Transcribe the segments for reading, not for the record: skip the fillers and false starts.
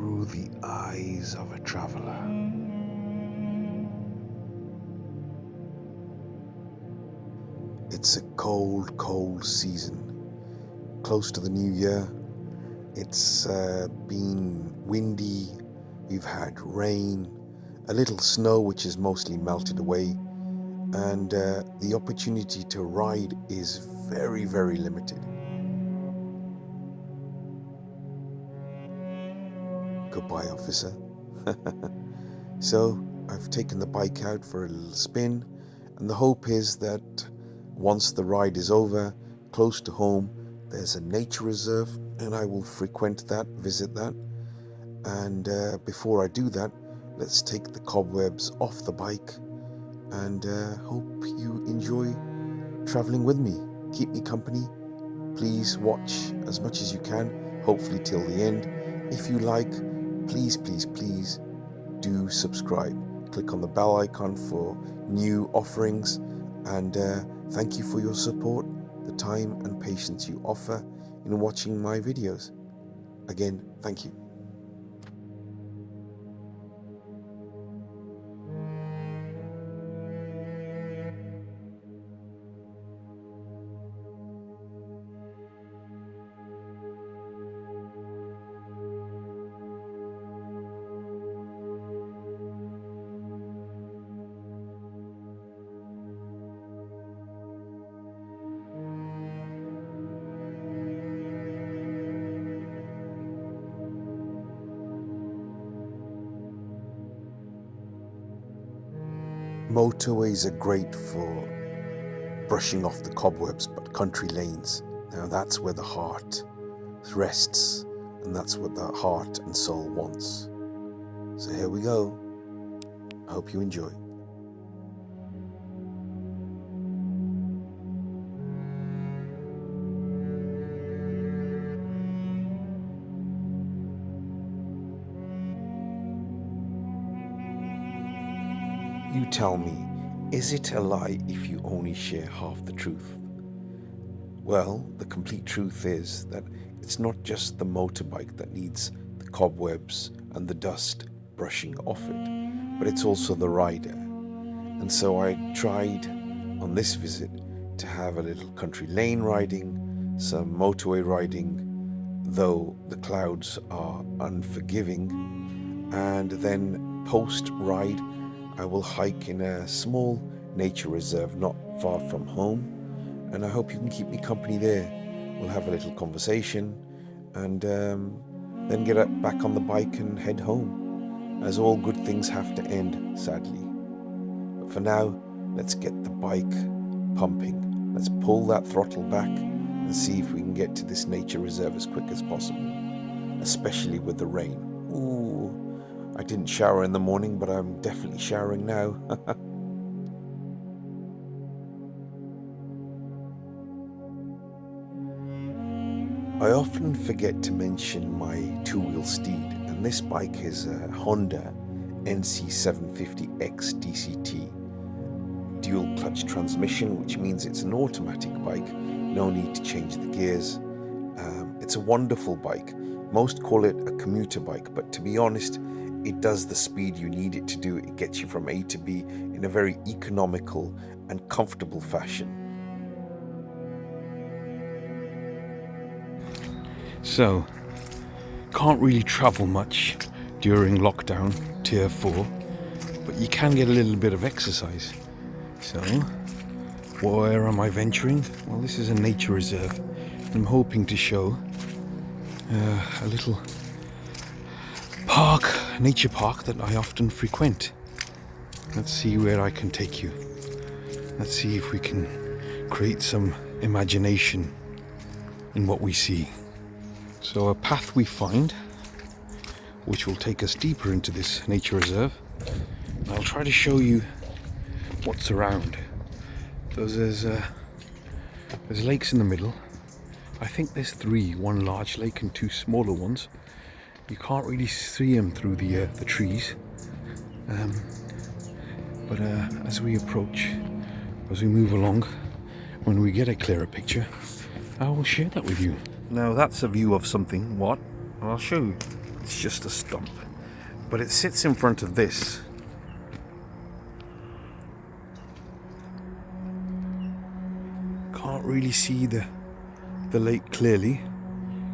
through the eyes of a traveler. It's a cold, cold season, close to the new year. It's been windy, we've had rain, a little snow which has mostly melted away, and the opportunity to ride is very, very limited. Goodbye, officer. So I've taken the bike out for a little spin, and the hope is that once the ride is over, close to home, there's a nature reserve, and I will frequent that, visit that. And before I do that, let's take the cobwebs off the bike, and hope you enjoy traveling with me. Keep me company. Please watch as much as you can, hopefully till the end. If you like, please, please, please do subscribe. Click on the bell icon for new offerings, and thank you for your support, the time and patience you offer in watching my videos. Again, thank you. Motorways are great for brushing off the cobwebs, but country lanes, now that's where the heart rests, and that's what the heart and soul wants. So here we go. I hope you enjoy. You tell me, is it a lie if you only share half the truth? Well, the complete truth is that it's not just the motorbike that needs the cobwebs and the dust brushing off it, but it's also the rider. And so I tried on this visit to have a little country lane riding, some motorway riding, though the clouds are unforgiving, and then post-ride I will hike in a small nature reserve not far from home, and I hope you can keep me company there. We'll have a little conversation, and then get back on the bike and head home, as all good things have to end, sadly. But for now, let's get the bike pumping. Let's pull that throttle back and see if we can get to this nature reserve as quick as possible, especially with the rain. Ooh, I didn't shower in the morning, but I'm definitely showering now. I often forget to mention my two-wheel steed, and this bike is a Honda NC750X DCT. Dual clutch transmission, which means it's an automatic bike, no need to change the gears. It's a wonderful bike. Most call it a commuter bike, but to be honest, it does the speed you need it to do. It gets you from A to B in a very economical and comfortable fashion. So, can't really travel much during lockdown, tier 4, but you can get a little bit of exercise. So, where am I venturing? Well, this is a nature reserve. I'm hoping to show a little park, nature park that I often frequent. Let's see where I can take you. Let's see if we can create some imagination in what we see. So a path we find, which will take us deeper into this nature reserve. I'll try to show you what's around. So there's lakes in the middle. I think there's 3, one large lake and 2 smaller ones. You can't really see them through the trees, but as we approach, as we move along, when we get a clearer picture, I will share that with you. Now that's a view of something. What? I'll show you. It's just a stump. But it sits in front of this. Can't really see the lake clearly,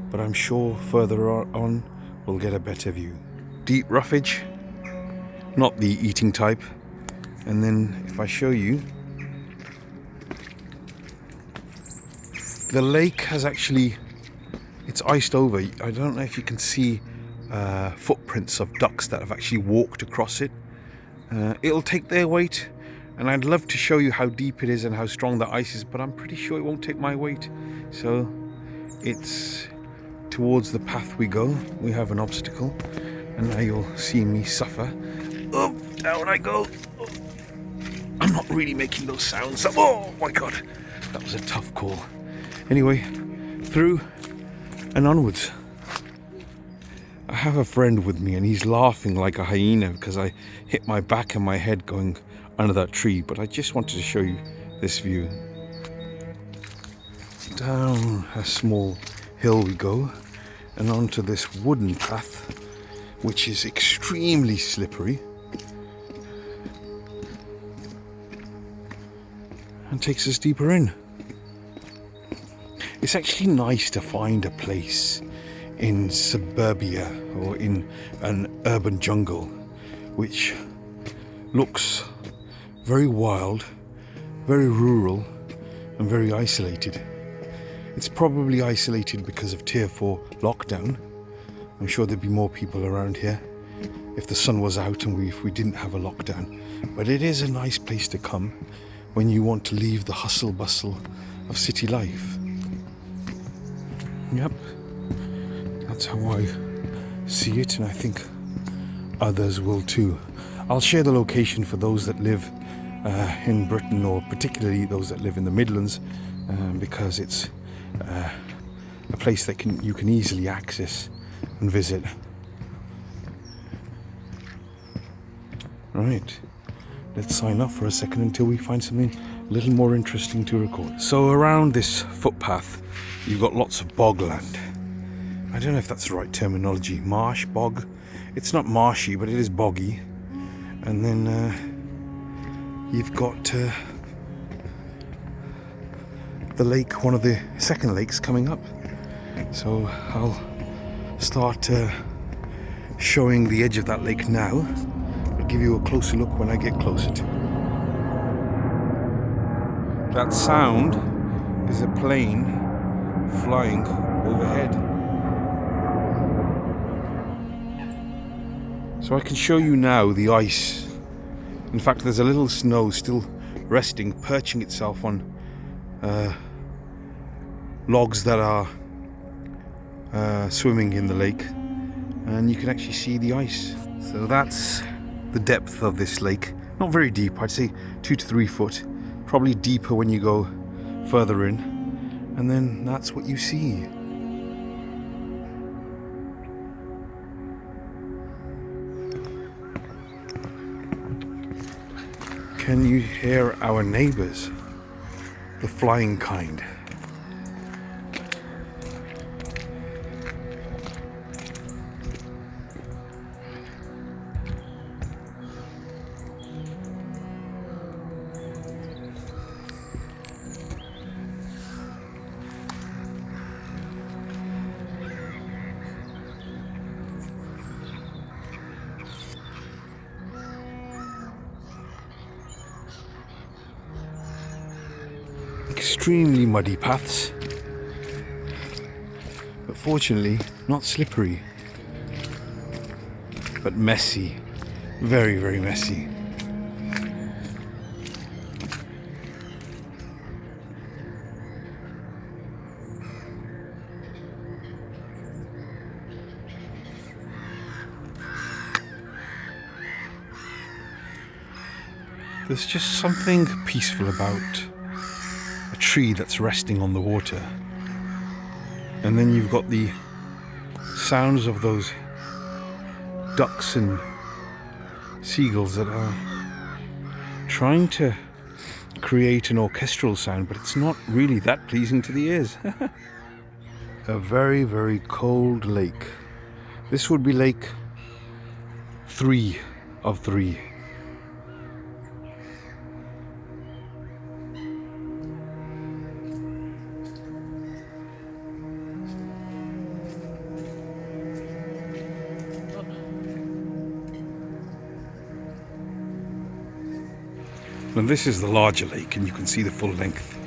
but I'm sure further on we'll get a better view. Deep roughage, not the eating type. And then if I show you, the lake has actually, it's iced over. I don't know if you can see footprints of ducks that have actually walked across it. It'll take their weight, and I'd love to show you how deep it is and how strong the ice is, but I'm pretty sure it won't take my weight. So it's towards the path we go. We have an obstacle, and now you'll see me suffer. Oh, down I go. Oh. I'm not really making those sounds. Oh my god, that was a tough call. Anyway, through and onwards. I have a friend with me and he's laughing like a hyena because I hit my back and my head going under that tree, but I just wanted to show you this view. Down a small hill we go and onto this wooden path which is extremely slippery and takes us deeper in. It's actually nice to find a place in suburbia or in an urban jungle which looks very wild, very rural and very isolated. It's probably isolated because of Tier 4 lockdown. I'm sure there'd be more people around here if the sun was out and if we didn't have a lockdown. But it is a nice place to come when you want to leave the hustle bustle of city life. Yep, that's how I see it, and I think others will too. I'll share the location for those that live in Britain, or particularly those that live in the Midlands, because it's a place that you can easily access and visit. Right, let's sign off for a second until we find something a little more interesting to record. So around this footpath you've got lots of bogland. I don't know if that's the right terminology. Marsh, bog. It's not marshy, but it is boggy. And then you've got the lake, one of the second lakes coming up. So I'll start showing the edge of that lake now. I'll give you a closer look when I get closer to it. That sound is a plane flying overhead. So I can show you now the ice. In fact, there's a little snow still resting, perching itself on logs that are swimming in the lake, and you can actually see the ice. So that's the depth of this lake. Not very deep, I'd say 2 to 3 foot. Probably deeper when you go further in, and then that's what you see. Can you hear our neighbours? The flying kind. Extremely muddy paths, but fortunately not slippery, but messy, very, very messy. There's just something peaceful about a tree that's resting on the water. And then you've got the sounds of those ducks and seagulls that are trying to create an orchestral sound, but it's not really that pleasing to the ears. A very, very cold lake This would be lake 3 of 3. And this is the larger lake, and you can see the full length.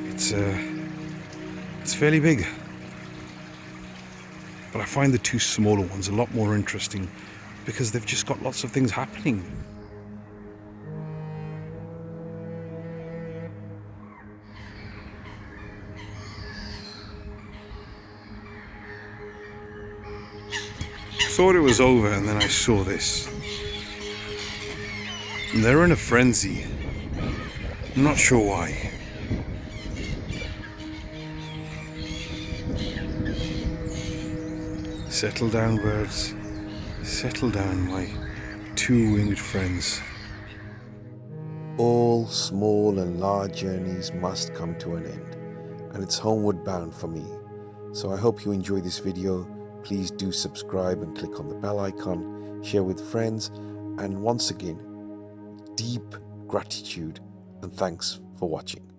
It's fairly big, but I find the two smaller ones a lot more interesting because they've just got lots of things happening. I thought it was over, and then I saw this. And they're in a frenzy. I'm not sure why. Settle down, birds. Settle down, my two-winged friends. All small and large journeys must come to an end, and it's homeward bound for me. So I hope you enjoy this video. Please do subscribe and click on the bell icon, share with friends, and once again, deep gratitude and thanks for watching.